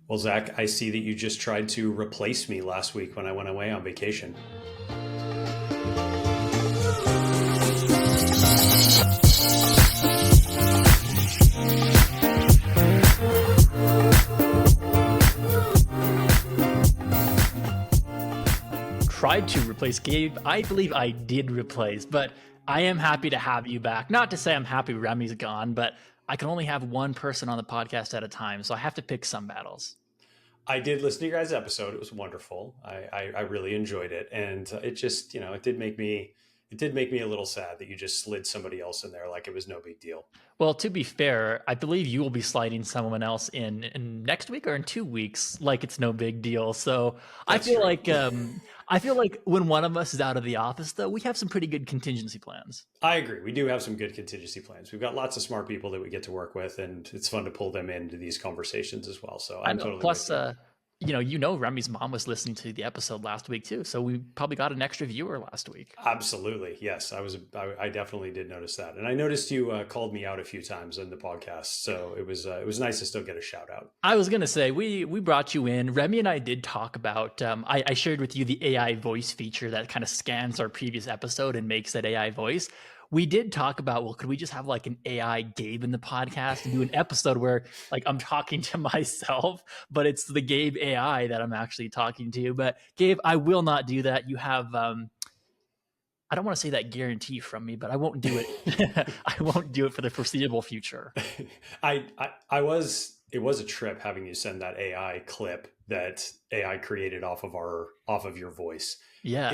Well, Zach, I see that you just tried to replace me last week when I went away on vacation. Tried to replace Gabe. I believe I did replace, but I am happy to have you back. Not to say I'm happy Remy's gone, but I can only have one person on the podcast at a time, so I have to pick some battles. I did listen to your guys' episode. It was wonderful. I really enjoyed it, and it just it did make me a little sad that you just slid somebody else in there like it was no big deal. Well, to be fair, I believe you will be sliding someone else in next week or in 2 weeks, like it's no big deal. So I That's feel true. like I feel like when one of us is out of the office, though, we have some pretty good contingency plans. I agree. We do have some good contingency plans. We've got lots of smart people that we get to work with, and it's fun to pull them into these conversations as well. So I I'm know. totally with Plus, you. Remy's mom was listening to the episode last week too, so we probably got an extra viewer last week. Absolutely. Yes. I definitely did notice that. And I noticed you called me out a few times in the podcast. So it was nice to still get a shout out. I was gonna say we brought you in. Remy and I did talk about. I shared with you the AI voice feature that kind of scans our previous episode and makes that AI voice. We did talk about, well, could we just have like an AI Gabe in the podcast and do an episode where like I'm talking to myself, but it's the Gabe AI that I'm actually talking to. But Gabe, I will not do that. You have I don't want to say that guarantee from me, but I won't do it. I won't do it for the foreseeable future. I was, it was a trip having you send that AI clip that AI created off of your voice. Yeah.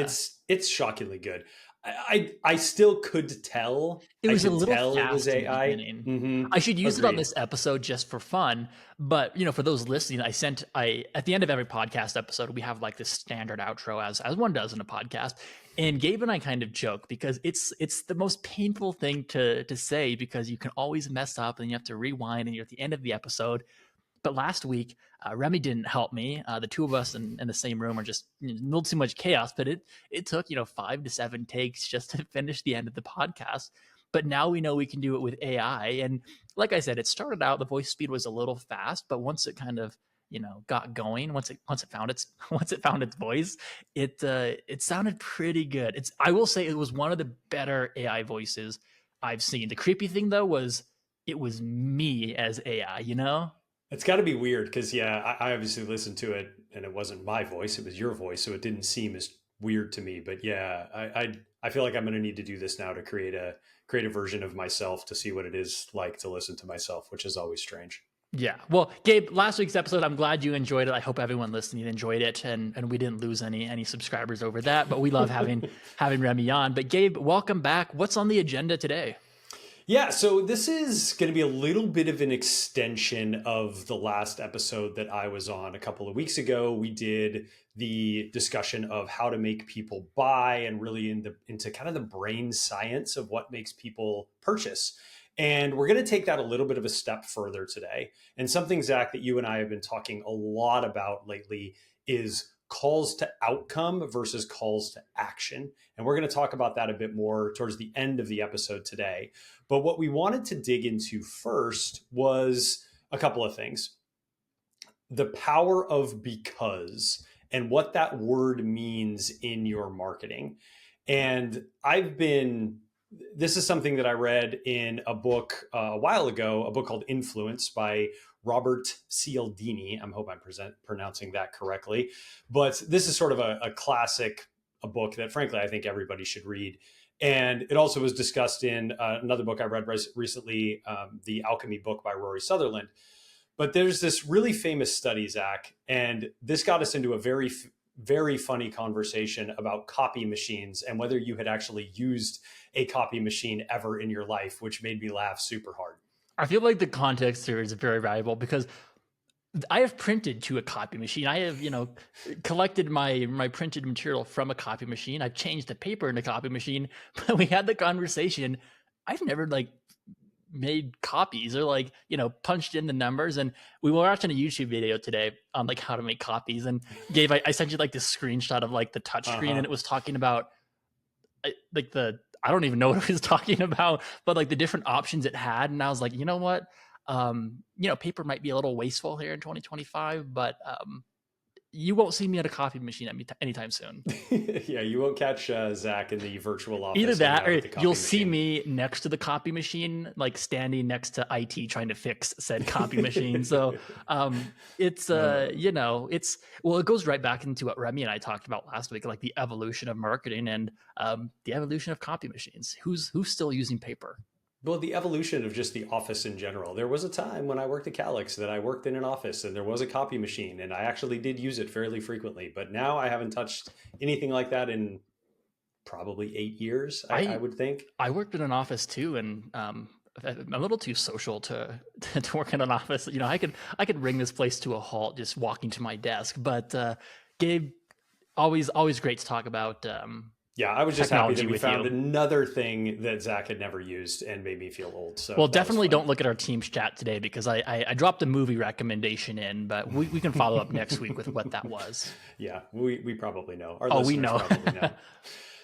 It's shockingly good. I still could tell. It I was a could little tell it was fast in the AI. beginning. Mm-hmm. I should use it on Agreed. this episode just for fun. But for those listening, I at the end of every podcast episode, we have like this standard outro as one does in a podcast. And Gabe and I kind of joke because it's the most painful thing to say because you can always mess up and you have to rewind and you're at the end of the episode. But last week, Remy didn't help me. The two of us in the same room are just a little too much chaos. But it took 5 to 7 takes just to finish the end of the podcast. But now we know we can do it with AI. And like I said, it started out the voice speed was a little fast, but once it kind of got going, once it found its once it found its voice, it sounded pretty good. I will say it was one of the better AI voices I've seen. The creepy thing though was it was me as AI. It's got to be weird because yeah, I obviously listened to it and it wasn't my voice; it was your voice, so it didn't seem as weird to me. But yeah, I feel like I'm going to need to do this now to create a version of myself to see what it is like to listen to myself, which is always strange. Yeah. Well, Gabe, last week's episode, I'm glad you enjoyed it. I hope everyone listening enjoyed it, and we didn't lose any subscribers over that. But we love having Remy on. But Gabe, welcome back. What's on the agenda today? Yeah, so this is going to be a little bit of an extension of the last episode that I was on a couple of weeks ago. We did the discussion of how to make people buy and really into kind of the brain science of what makes people purchase. And we're going to take that a little bit of a step further today. And something, Zach, that you and I have been talking a lot about lately is calls to outcome versus calls to action. And we're going to talk about that a bit more towards the end of the episode today. But what we wanted to dig into first was a couple of things. The power of because and what that word means in your marketing. And this is something that I read in a book a while ago, a book called Influence by Robert Cialdini. I hope I'm pronouncing that correctly. But this is sort of a classic, a book that frankly, I think everybody should read. And it also was discussed in another book I read recently, The Alchemy book by Rory Sutherland. But there's this really famous study, Zach, and this got us into a very funny conversation about copy machines and whether you had actually used a copy machine ever in your life, which made me laugh super hard. I feel like the context here is very valuable because I have printed to a copy machine. I have, collected my printed material from a copy machine. I've changed the paper in a copy machine. But we had the conversation. I've never made copies or punched in the numbers. And we were watching a YouTube video today on how to make copies. And Gabe, I sent you this screenshot of the touch screen, and it was talking about I don't even know what it was talking about, but the different options it had. And I was like, you know what? paper might be a little wasteful here in 2025, but you won't see me at a copy machine anytime soon. Yeah, you won't catch Zach in the virtual Either office hanging that, out or at the you'll copy see machine. me next to the copy machine, like standing next to IT trying to fix said copy machine. So it's it's well, it goes right back into what Remy and I talked about last week, like the evolution of marketing and the evolution of copy machines. Who's still using paper? Well, the evolution of just the office in general. There was a time when I worked at Calix that I worked in an office and there was a copy machine and I actually did use it fairly frequently. But now I haven't touched anything like that in probably 8 years, I I would think. I worked in an office too, and I'm a little too social to to work in an office. I could bring this place to a halt just walking to my desk. But Gabe, always great to talk about Yeah, I was just happy that technology we with found you. another thing that Zach had never used and made me feel old. So Well, that was definitely fun. don't look at our team's chat today because I dropped a movie recommendation in, but we can follow up next week with what that was. Yeah, we probably know. Our Oh, we listeners know. probably know.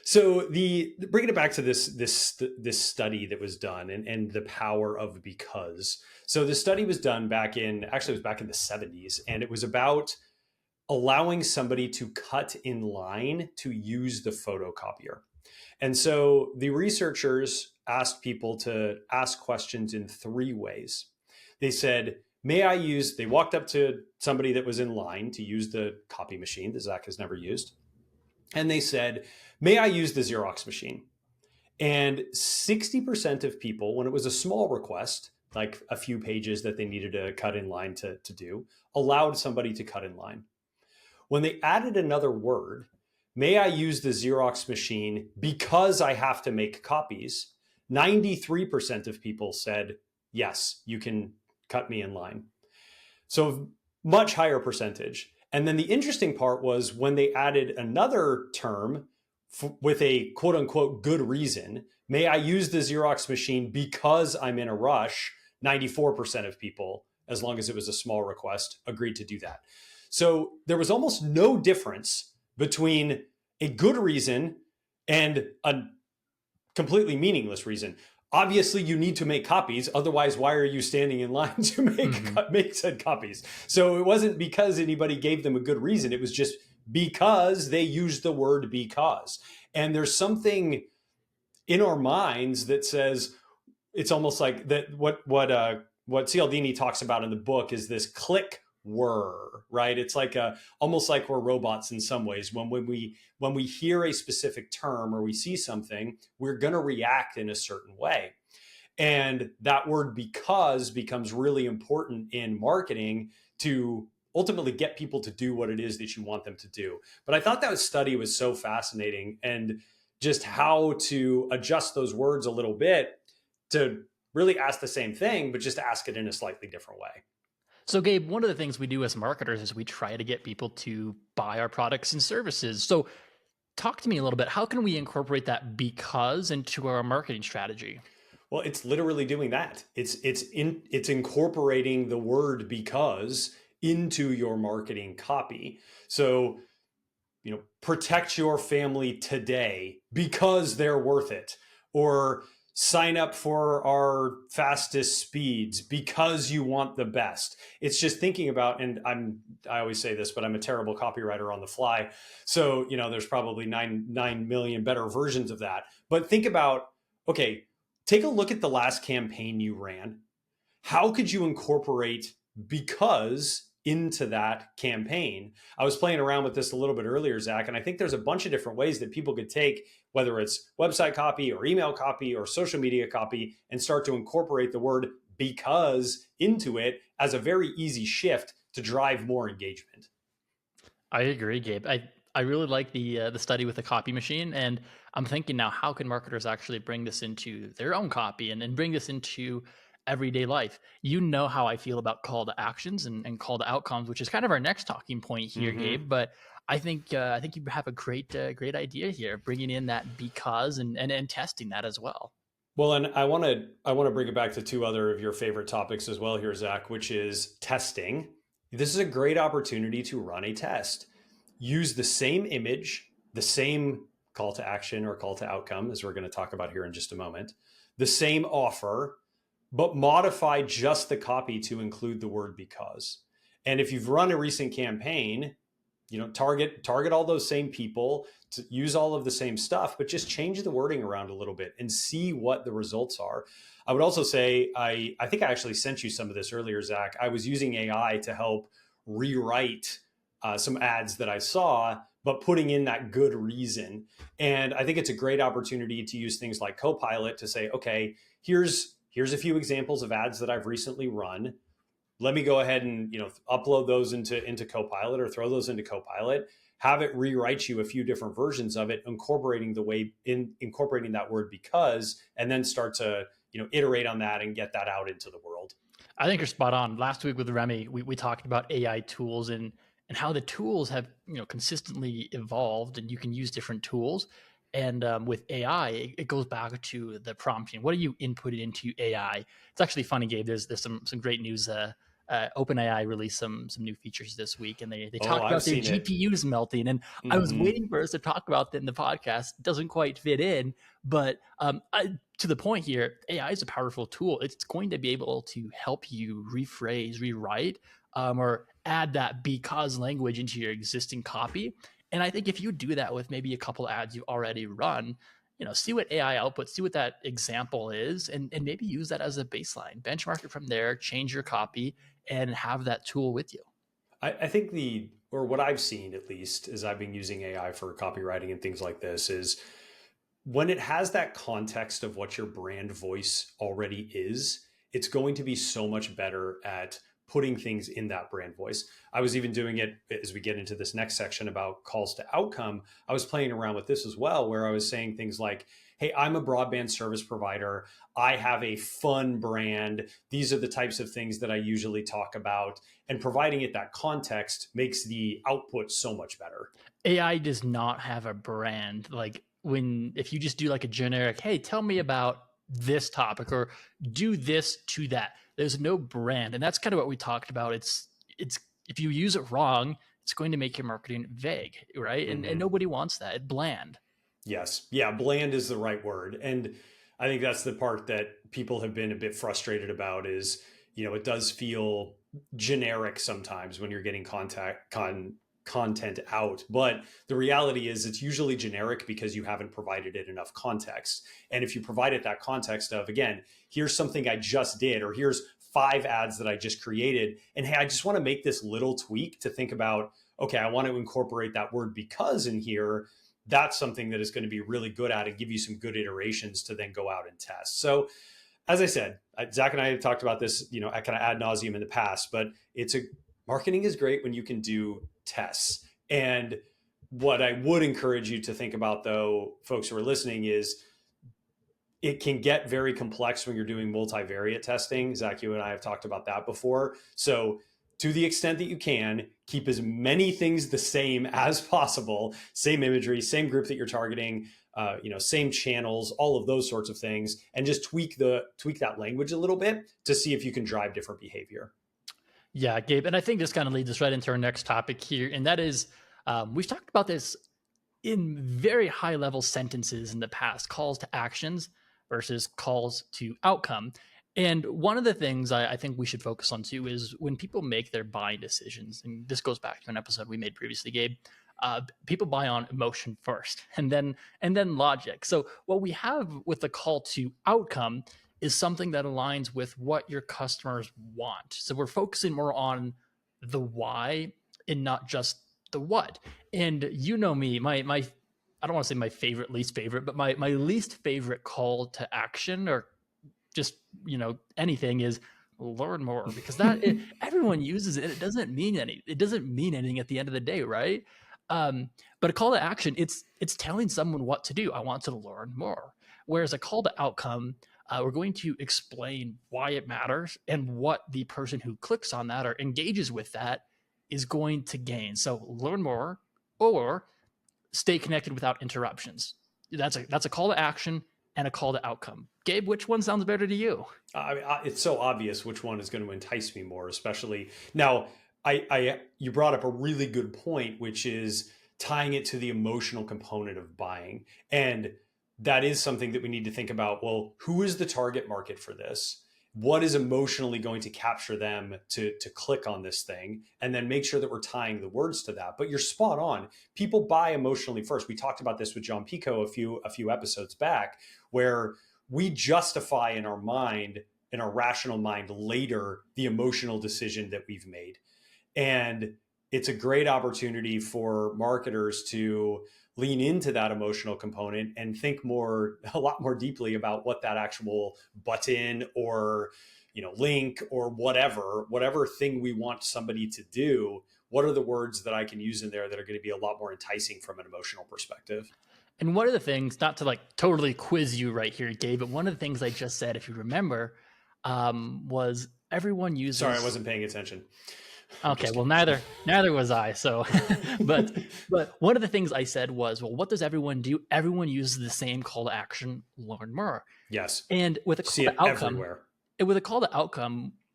So the bringing it back to this study that was done and the power of because. So the study was done it was back in the 70s, and it was about allowing somebody to cut in line to use the photocopier. And so the researchers asked people to ask questions in three ways. They said, they walked up to somebody that was in line to use the copy machine that Zach has never used. And they said, may I use the Xerox machine? And 60% of people, when it was a small request, like a few pages that they needed to cut in line to do, allowed somebody to cut in line. When they added another word, may I use the Xerox machine because I have to make copies? 93% of people said, yes, you can cut me in line. So much higher percentage. And then the interesting part was when they added another term with a quote unquote good reason, may I use the Xerox machine because I'm in a rush? 94% of people, as long as it was a small request, agreed to do that. So there was almost no difference between a good reason and a completely meaningless reason. Obviously, you need to make copies. Otherwise, why are you standing in line to make said copies? So it wasn't because anybody gave them a good reason. It was just because they used the word because. And there's something in our minds that says it's almost like that. What Cialdini talks about in the book is this click whir, right? It's like almost like we're robots in some ways. When we hear a specific term or we see something, we're going to react in a certain way. And that word because becomes really important in marketing to ultimately get people to do what it is that you want them to do. But I thought that study was so fascinating, and just how to adjust those words a little bit to really ask the same thing, but just ask it in a slightly different way. So, Gabe, one of the things we do as marketers is we try to get people to buy our products and services. So, talk to me a little bit. How can we incorporate that because into our marketing strategy? Well, it's literally doing that. It's incorporating the word because into your marketing copy. So, protect your family today because they're worth it, or sign up for our fastest speeds because you want the best. It's just thinking about, and I always say this, but I'm a terrible copywriter on the fly. So, there's probably 9 million better versions of that. But think about, okay, take a look at the last campaign you ran. How could you incorporate because into that campaign? I was playing around with this a little bit earlier, Zach, and I think there's a bunch of different ways that people could take, whether it's website copy or email copy or social media copy, and start to incorporate the word because into it as a very easy shift to drive more engagement. I agree, Gabe. I really like the study with the copy machine, and I'm thinking now, how can marketers actually bring this into their own copy and bring this into everyday life? You know how I feel about call to actions and call to outcomes, which is kind of our next talking point here, Mm-hmm. Gabe. But I think you have a great idea here, bringing in that because and testing that as well. Well, and I want to bring it back to two other of your favorite topics as well here, Zach, which is testing. This is a great opportunity to run a test. Use the same image, the same call to action or call to outcome, as we're going to talk about here in just a moment, the same offer, but modify just the copy to include the word because. And if you've run a recent campaign, target all those same people, to use all of the same stuff, but just change the wording around a little bit and see what the results are. I would also say, I think I actually sent you some of this earlier, Zach. I was using AI to help rewrite some ads that I saw, but putting in that good reason. And I think it's a great opportunity to use things like Copilot to say, okay, here's a few examples of ads that I've recently run. Let me go ahead and upload those into Copilot, or throw those into Copilot, have it rewrite you a few different versions of it, incorporating that word because, and then start to iterate on that and get that out into the world. I think you're spot on. Last week with Remy, we talked about AI tools and how the tools have consistently evolved, and you can use different tools. And with AI, it goes back to the prompting. What are you inputting into AI? It's actually funny, Gabe. There's some great news. OpenAI released some new features this week, and they talked about their GPUs melting. And I was waiting for us to talk about that in the podcast. It doesn't quite fit in, but to the point here, AI is a powerful tool. It's going to be able to help you rephrase, rewrite, or add that because language into your existing copy. And I think if you do that with maybe a couple ads you already run, see what AI outputs, see what that example is, and maybe use that as a baseline. Benchmark it from there, change your copy, and have that tool with you. I think what I've seen, at least, as I've been using AI for copywriting and things like this, is when it has that context of what your brand voice already is, it's going to be so much better at putting things in that brand voice. I was even doing it as we get into this next section about calls to outcome. I was playing around with this as well, where I was saying things like, hey, I'm a broadband service provider. I have a fun brand. These are the types of things that I usually talk about. And providing it that context makes the output so much better. AI does not have a brand. Like if you just do like a generic, hey, tell me about this topic or do this to that, there's no brand. And that's kind of what we talked about. It's if you use it wrong, it's going to make your marketing vague, right? And nobody wants that. It's bland. Yes. Yeah. Bland is the right word. And I think that's the part that people have been a bit frustrated about is, it does feel generic sometimes when you're getting content out. But the reality is it's usually generic because you haven't provided it enough context. And if you provide it that context of, again, here's something I just did, or here's 5 ads that I just created, and hey, I just want to make this little tweak to think about, okay, I want to incorporate that word because in here, that's something that is going to be really good at and give you some good iterations to then go out and test. So as I said, Zach and I have talked about this, kind of ad nauseum in the past, but marketing is great when you can do tests. And what I would encourage you to think about, though, folks who are listening, is it can get very complex when you're doing multivariate testing. Zach, you and I have talked about that before. So to the extent that you can, keep as many things the same as possible, same imagery, same group that you're targeting, same channels, all of those sorts of things, and just tweak that language a little bit to see if you can drive different behavior. Yeah, Gabe. And I think this kind of leads us right into our next topic here. And that is, we've talked about this in very high level sentences in the past, calls to actions versus calls to outcome. And one of the things I think we should focus on too is when people make their buying decisions, and this goes back to an episode we made previously, Gabe. People buy on emotion first, and then logic. So what we have with the call to outcome is something that aligns with what your customers want. So we're focusing more on the why and not just the what. And me, my I don't want to say my favorite, least favorite, but my least favorite call to action or just anything is learn more, because everyone uses it. It doesn't mean anything at the end of the day, right? But a call to action, it's telling someone what to do. I want to learn more. Whereas a call to outcome, we're going to explain why it matters and what the person who clicks on that or engages with that is going to gain. So learn more or stay connected without interruptions. That's a call to action and a call to outcome. Gabe, which one sounds better to you? It's so obvious which one is going to entice me more, especially now. You brought up a really good point, which is tying it to the emotional component of buying. And that is something that we need to think about. Well, who is the target market for this? what is emotionally going to capture them to click on this thing, and then make sure that we're tying the words to that. But you're spot on. People buy emotionally first. We talked about this with John Pico a few episodes back, where we justify in our mind, in our rational mind, later the emotional decision that we've made. And it's a great opportunity for marketers to lean into that emotional component and think a lot more deeply about what that actual button or, link or whatever thing we want somebody to do. What are the words that I can use in there that are going to be a lot more enticing from an emotional perspective? And one of the things, not to like totally quiz you right here, Gabe, but one of the things I just said, if you remember, was everyone Sorry, I uses. wasn't paying attention. Okay, well, neither was I. So, but one of the things I said was, well, what does everyone do? Everyone uses the same call to action: learn more. Yes. And with a See call it to outcome, everywhere.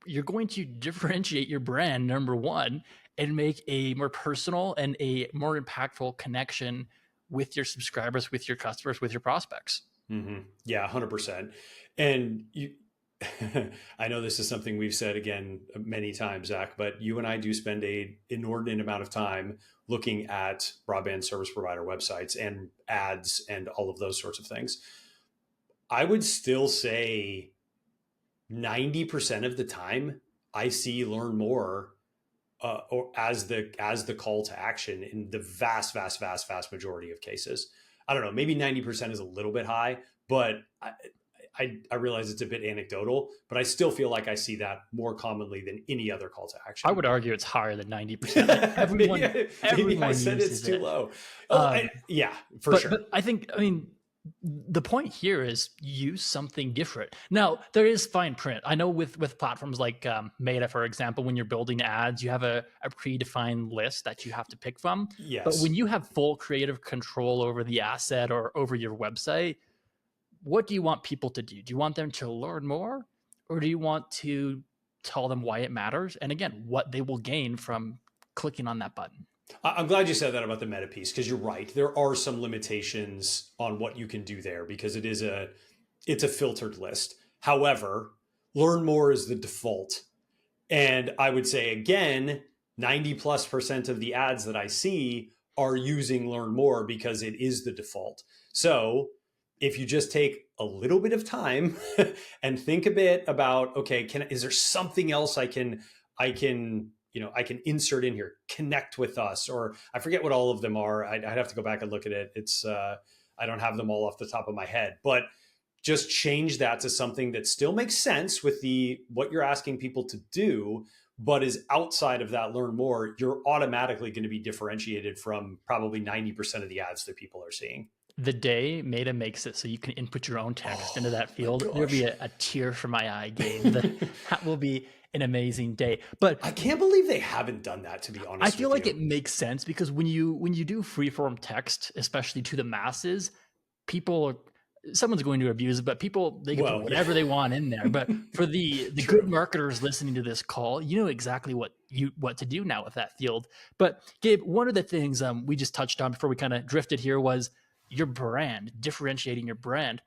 you're going to differentiate your brand, number one, and make a more personal and a more impactful connection with your subscribers, with your customers, with your prospects. Mm-hmm. Yeah, 100%. And I know this is something we've said again many times, Zach, but you and I do spend a inordinate amount of time looking at broadband service provider websites and ads and all of those sorts of things. I would still say 90% of the time I see learn more or as the call to action in the vast majority of cases. I don't know, maybe 90% is a little bit high, but I realize it's a bit anecdotal, but I still feel like I see that more commonly than any other call to I action. would argue it's higher than 90%. Like everyone, maybe I said it's uses too it. low. Yeah, for sure. But I think, I mean, the point here is use something different. Now, there is fine print. I know with platforms like Meta, for example, when you're building ads, you have a predefined list that you have to pick from. But Yes. when you have full creative control over the asset or over your website, what do you want people to do? Do you want them to learn more, or do you want to tell them why it matters? And again, what they will gain from clicking on that button. I'm glad you said that about the meta piece, because you're right. There are some limitations on what you can do there because it's a filtered list. However, learn more is the default. And I would say again, 90+% of the ads that I see are using learn more because it is the default. So if you just take a little bit of time and think a bit about, okay, is there something else I can insert in here, connect with us, or I forget what all of them are. I'd have to go back and look at it. I don't have them all off the top of my head, but just change that to something that still makes sense with what you're asking people to do, but is outside of that learn more. You're automatically going to be differentiated from probably 90% of the ads that people are seeing. The day Meta makes it so you can input your own text into that field, there'll be a tear from my eye, Gabe. That will be an amazing day. But I can't believe they haven't done that, to be honest. I feel like it makes sense because when you do freeform text, especially to the masses, someone's going to abuse it, but they can put whatever they want in there. But for the good marketers listening to this call, you know exactly what to do now with that field. But Gabe, one of the things we just touched on before we kind of drifted here was your brand, differentiating your brand.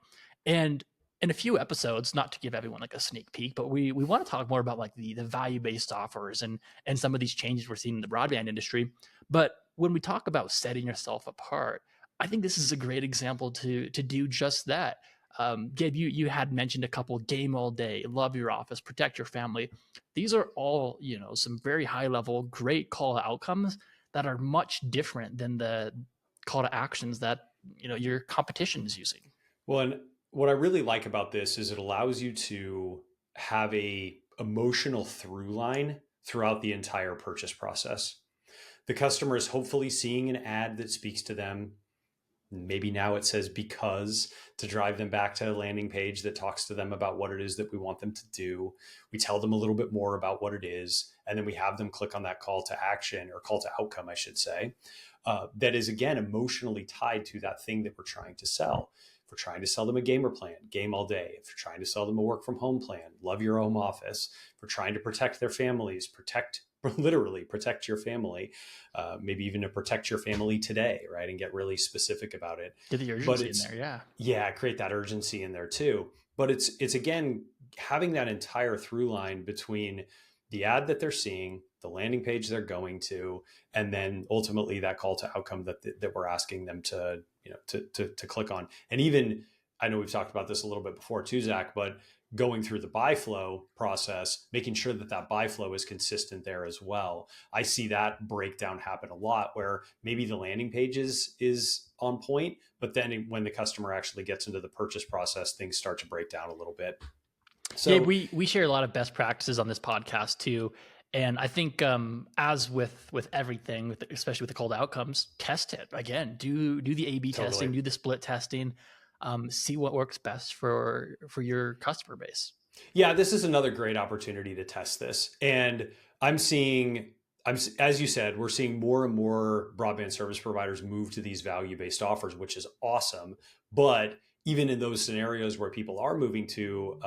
And in a few episodes, not to give everyone like a sneak peek, but we want to talk more about like the value-based offers and some of these changes we're seeing in the broadband industry. But when we talk about setting yourself apart, I think this is a great example to do just that. Gabe, you had mentioned a couple: game all day, love your office, protect your family. These are all, some very high level, great call to outcomes that are much different than the call to actions that your competition is using. Well, and what I really like about this is it allows you to have a emotional through line throughout the entire purchase process. The customer is hopefully seeing an ad that speaks to them. Maybe now it says because to drive them back to a landing page that talks to them about what it is that we want them to do. We tell them a little bit more about what it is, and then we have them click on that call to action, or call to outcome, I should say, that is, again, emotionally tied to that thing that we're trying to sell. If we're trying to sell them a gamer plan, game all day. If you're trying to sell them a work from home plan, love your home office. If we're trying to protect their families, literally protect your family, maybe even to protect your family today, right? And get really specific about it. Get the urgency in there, yeah. Yeah, create that urgency in there too. But it's again, having that entire through line between the ad that they're seeing, the landing page they're going to, and then ultimately that call to outcome that we're asking them to, to click on. And even, I know we've talked about this a little bit before too, Zach, but going through the buy flow process, making sure that buy flow is consistent there as well. I see that breakdown happen a lot where maybe the landing page is on point, but then when the customer actually gets into the purchase process, things start to break down a little bit. Gabe, So we share a lot of best practices on this podcast too, and I think as with everything, especially with the call to outcomes, test it again. Do the A/B testing, do the split testing, see what works best for your customer base. Yeah, this is another great opportunity to test this, and as you said, we're seeing more and more broadband service providers move to these value-based offers, which is awesome. But even in those scenarios where people are moving to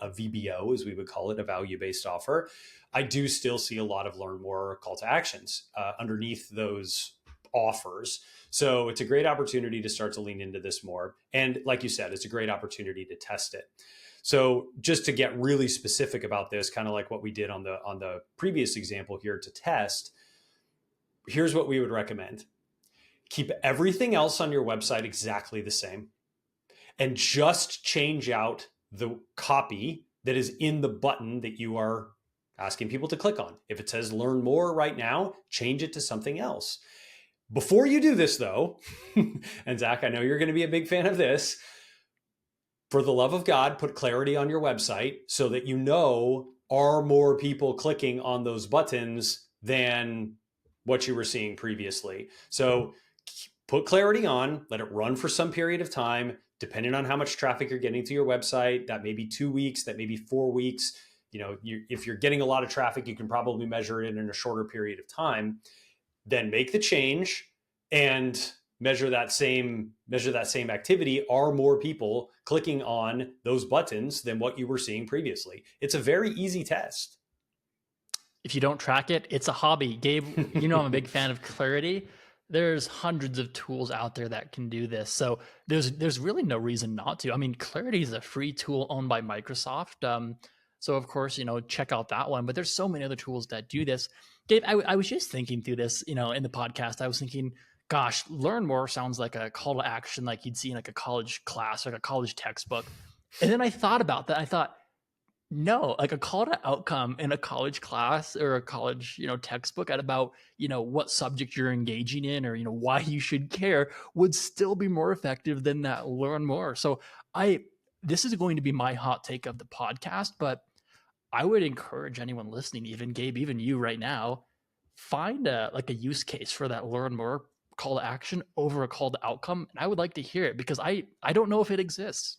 a VBO, as we would call it, a value-based offer, I do still see a lot of learn more call to actions underneath those offers. So it's a great opportunity to start to lean into this more. And like you said, it's a great opportunity to test it. So just to get really specific about this, kind of like what we did on the previous example here to test, here's what we would recommend. Keep everything else on your website exactly the same and just change out the copy that is in the button that you are asking people to click on. If it says learn more right now, change it to something else. Before you do this though, and Zach, I know you're going to be a big fan of this, for the love of God, put clarity on your website so that you know, are more people clicking on those buttons than what you were seeing previously. So put clarity on, let it run for some period of time, depending on how much traffic you're getting to your website. That may be 2 weeks, that may be 4 weeks. If you're getting a lot of traffic, you can probably measure it in a shorter period of time. Then make the change and measure that same activity. Are more people clicking on those buttons than what you were seeing previously? It's a very easy test. If you don't track it, it's a hobby. Gabe, I'm a big fan of clarity. There's hundreds of tools out there that can do this. So there's really no reason not to. I mean, Clarity is a free tool owned by Microsoft. So of course, check out that one. But there's so many other tools that do this. Gabe, I was just thinking through this, in the podcast. I was thinking, gosh, learn more sounds like a call to action, like you'd see in like a college class, like a college textbook. And then I thought about that. I thought, no, like a call to outcome in a college class or a college, textbook at about, what subject you're engaging in or, why you should care would still be more effective than that learn more. So this is going to be my hot take of the podcast, but I would encourage anyone listening, even Gabe, even you right now, find a use case for that learn more call to action over a call to outcome. And I would like to hear it because I don't know if it exists.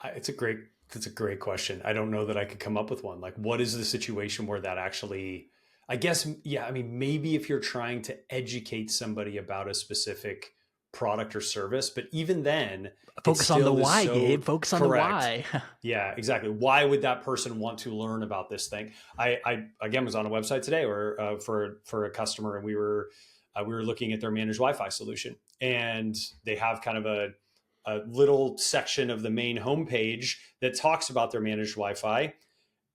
It's a great question. I don't know that I could come up with one. Like, what is the situation where that actually, I guess, yeah, I mean, maybe if you're trying to educate somebody about a specific product or service, but even then, focus on the why, Gabe. Focus on the why. Yeah, exactly. Why would that person want to learn about this thing? I again was on a website today where for a customer, and we were looking at their managed Wi-Fi solution, and they have kind of a little section of the main homepage that talks about their managed Wi-Fi,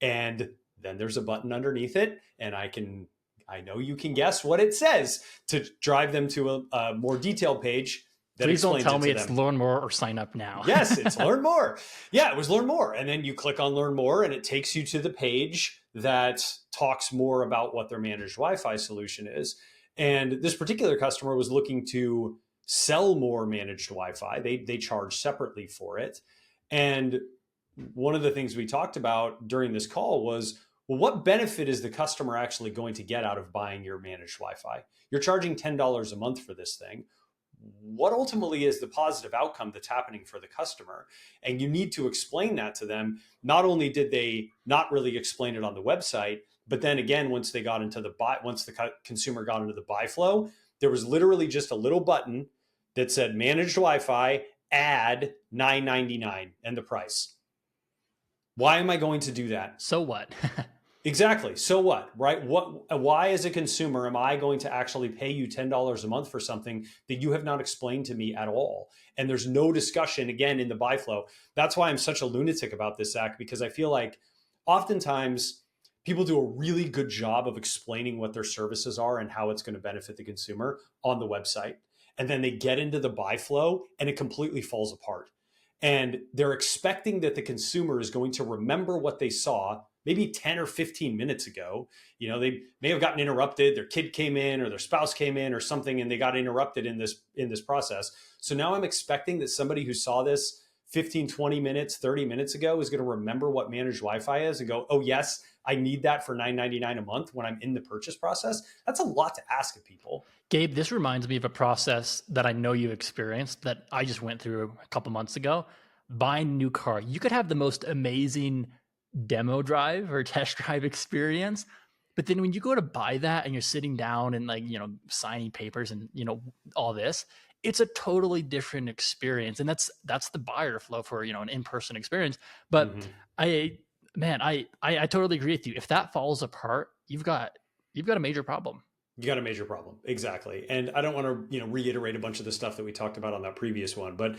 and then there's a button underneath it, and I know you can guess what it says to drive them to a more detailed page. Please don't tell me it's learn more or sign up now. Yes, it's learn more. Yeah, it was learn more. And then you click on learn more and it takes you to the page that talks more about what their managed Wi-Fi solution is. And this particular customer was looking to sell more managed Wi-Fi. They charge separately for it. And one of the things we talked about during this call was, well, what benefit is the customer actually going to get out of buying your managed Wi-Fi? You're charging $10 a month for this thing. What ultimately is the positive outcome that's happening for the customer? And you need to explain that to them. Not only did they not really explain it on the website, but then again, once the consumer got into the buy flow, there was literally just a little button that said managed Wi-Fi, add $9.99 and the price. Why am I going to do that? So what? Exactly. So what, right? Why, as a consumer, am I going to actually pay you $10 a month for something that you have not explained to me at all? And there's no discussion again in the buy flow. That's why I'm such a lunatic about this, Zach, because I feel like oftentimes people do a really good job of explaining what their services are and how it's going to benefit the consumer on the website. And then they get into the buy flow and it completely falls apart. And they're expecting that the consumer is going to remember what they saw maybe 10 or 15 minutes ago. They may have gotten interrupted, their kid came in or their spouse came in or something, and they got interrupted in this process. So now I'm expecting that somebody who saw this 15, 20 minutes, 30 minutes ago is going to remember what managed Wi-Fi is and go, oh yes, I need that for $9.99 a month when I'm in the purchase process. That's a lot to ask of people. Gabe, this reminds me of a process that I know you experienced that I just went through a couple months ago. Buying a new car, you could have the most amazing demo drive or test drive experience, but then when you go to buy that and you're sitting down and signing papers and all this, it's a totally different experience. And that's the buyer flow for an in-person experience. But Mm-hmm. I totally agree with you. If that falls apart, you've got a major problem. You got a major problem. Exactly. And I don't want to, reiterate a bunch of the stuff that we talked about on that previous one, but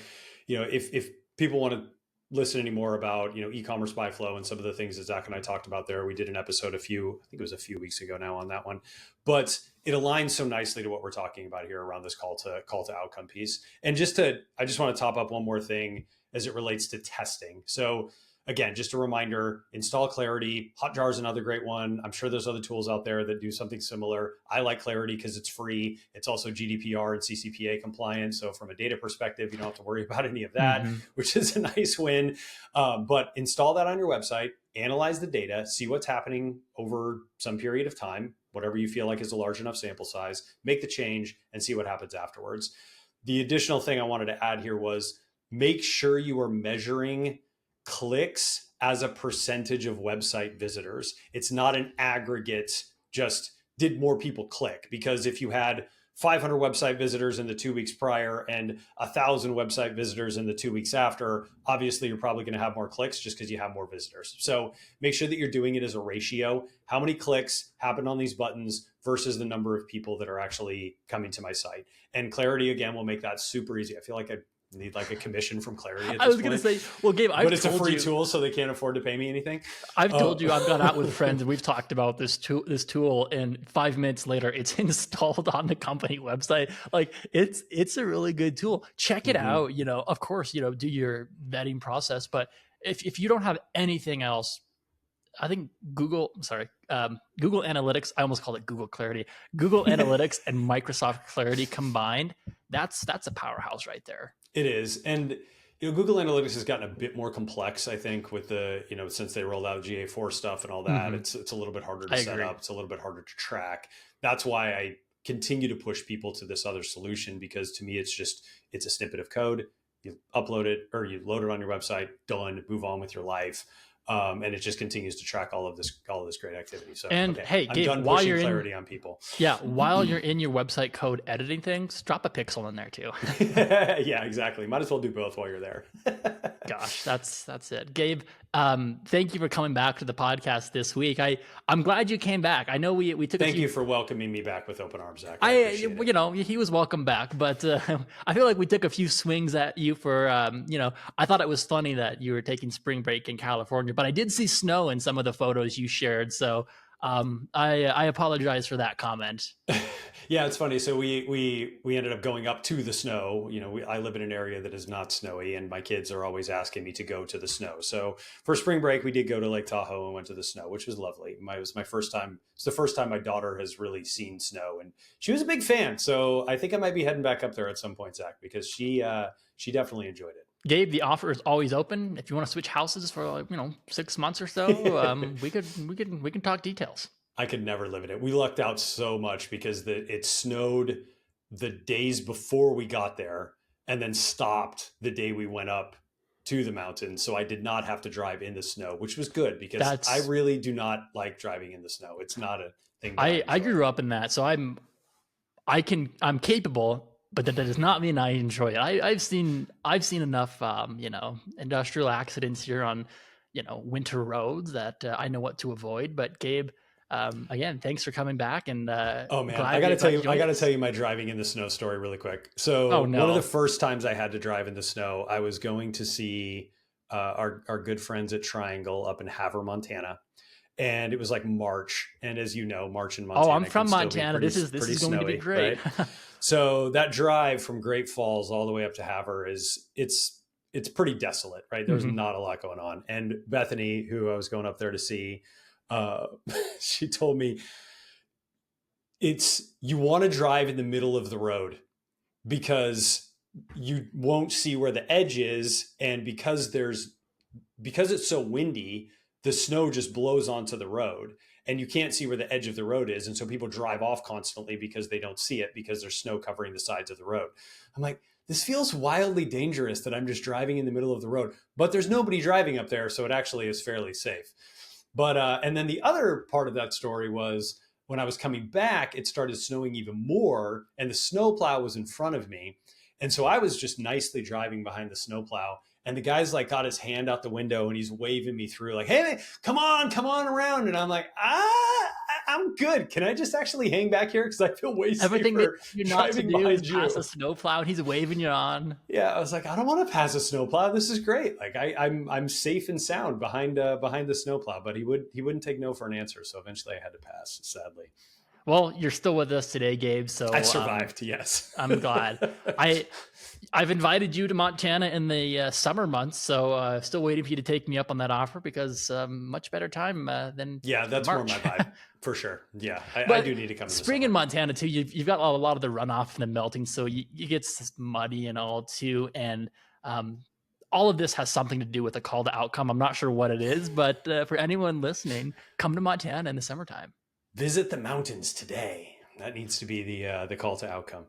if people want to listen anymore about, e-commerce buy flow and some of the things that Zach and I talked about there, we did an episode I think it was a few weeks ago now on that one, but it aligns so nicely to what we're talking about here around this call to outcome piece. And I just want to top up one more thing as it relates to testing. So again, just a reminder, install Clarity. Hotjar is another great one. I'm sure there's other tools out there that do something similar. I like Clarity because it's free. It's also GDPR and CCPA compliant. So from a data perspective, you don't have to worry about any of that, which is a nice win. But install that on your website, analyze the data, see what's happening over some period of time, whatever you feel like is a large enough sample size, make the change and see what happens afterwards. The additional thing I wanted to add here was make sure you are measuring clicks as a percentage of website visitors. It's not an aggregate, just did more people click? Because if you had 500 website visitors in the 2 weeks prior and 1,000 website visitors in the 2 weeks after, obviously you're probably going to have more clicks just because you have more visitors. So make sure that you're doing it as a ratio. How many clicks happen on these buttons versus the number of people that are actually coming to my site? And Clarity, again, will make that super easy. I feel like I need like a commission from Clarity at this I was going to say, well, Gabe, but it's a free tool, so they can't afford to pay me anything. I've told you I've gone out with friends and we've talked about this tool, and 5 minutes later, it's installed on the company website. Like it's a really good tool. Check it out. Of course, do your vetting process, but if you don't have anything else, I think Google Analytics, I almost called it Google Clarity, Google Analytics and Microsoft Clarity combined, that's a powerhouse right there. It is. And Google Analytics has gotten a bit more complex, I think, with the, since they rolled out GA4 stuff and all that. It's a little bit harder to set up. It's a little bit harder to track. That's why I continue to push people to this other solution, because to me, it's a snippet of code. You upload it or you load it on your website, done, move on with your life. And it just continues to track all of this great activity. So, hey, Gabe, I'm done pushing Clarity on people. Yeah, while you're in your website code editing things, drop a pixel in there too. Yeah, exactly. Might as well do both while you're there. Gosh, that's it, Gabe. Thank you for coming back to the podcast this week. I'm glad you came back. I know we took. Thank you for welcoming me back with open arms, Zach. He was welcome back, but I feel like we took a few swings at you for. I thought it was funny that you were taking spring break in California, but I did see snow in some of the photos you shared, so I apologize for that comment. Yeah, it's funny. So we ended up going up to the snow. I live in an area that is not snowy, and my kids are always asking me to go to the snow. So for spring break, we did go to Lake Tahoe and went to the snow, which was lovely. It was my first time. It's the first time my daughter has really seen snow, and she was a big fan. So I think I might be heading back up there at some point, Zach, because she definitely enjoyed it. Gabe, the offer is always open. If you want to switch houses for 6 months or so, we can talk details. I could never live in it. We lucked out so much because it snowed the days before we got there and then stopped the day we went up to the mountain. So I did not have to drive in the snow, which was good because I really do not like driving in the snow. It's not a thing. I grew up in that. So I'm capable, but that does not mean I enjoy it. I've seen enough, industrial accidents here on winter roads that I know what to avoid. But Gabe, again, thanks for coming back, and Oh man, glad I got to tell you, I joined got to us. tell you my driving in the snow story really quick. Oh So one of the no. first times I had to drive in the snow, I was going to see our good friends at Triangle up in Havre, Montana, and it was like March. And as you know, March in Oh, I'm Montana can from still be Montana. pretty This pretty is going to be snowy, great. right? So that drive from Great Falls all the way up to Havre it's pretty desolate, right? There's Mhm. not a lot going on. And Bethany, who I was going up there to see, uh, she told me you want to drive in the middle of the road because you won't see where the edge is, and because it's so windy, the snow just blows onto the road and you can't see where the edge of the road is, and so people drive off constantly because they don't see it because there's snow covering the sides of the road. I'm like, this feels wildly dangerous that I'm just driving in the middle of the road, but there's nobody driving up there, so it actually is fairly safe. But and then the other part of that story was when I was coming back, it started snowing even more, and the snowplow was in front of me, and so I was just nicely driving behind the snowplow. And the guy's like got his hand out the window and he's waving me through, like, "Hey, come on around." And I'm like, I'm good. Can I just actually hang back here because I feel way Everything they safer tell you not to driving do is behind pass you? a snowplow, and he's waving you on. Yeah, I was like, I don't want to pass a snowplow. This is great. Like I'm safe and sound behind the snowplow. But he wouldn't take no for an answer. So eventually I had to pass. Sadly, Well, you're still with us today, Gabe. I So survived. Yes, I'm glad. I've invited you to Montana in the summer months, so still waiting for you to take me up on that offer because much better time than yeah, that's more March. my vibe for sure. Yeah, I But do need to come in the spring in summer. Montana too, you've got a lot of the runoff and the melting, so you get muddy and all too. And all of this has something to do with a call to outcome. I'm not sure what it is, but for anyone listening, come to Montana in the summertime. Visit the mountains today. That needs to be the call to outcome.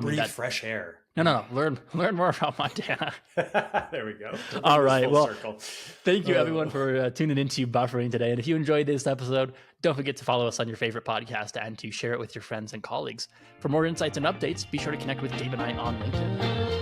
Breathe fresh air. No. Learn more about Montana. There we go. All right. Well, circle. thank you everyone for tuning into Buffering today. And if you enjoyed this episode, don't forget to follow us on your favorite podcast and to share it with your friends and colleagues. For more insights and updates, be sure to connect with Gabe and I on LinkedIn.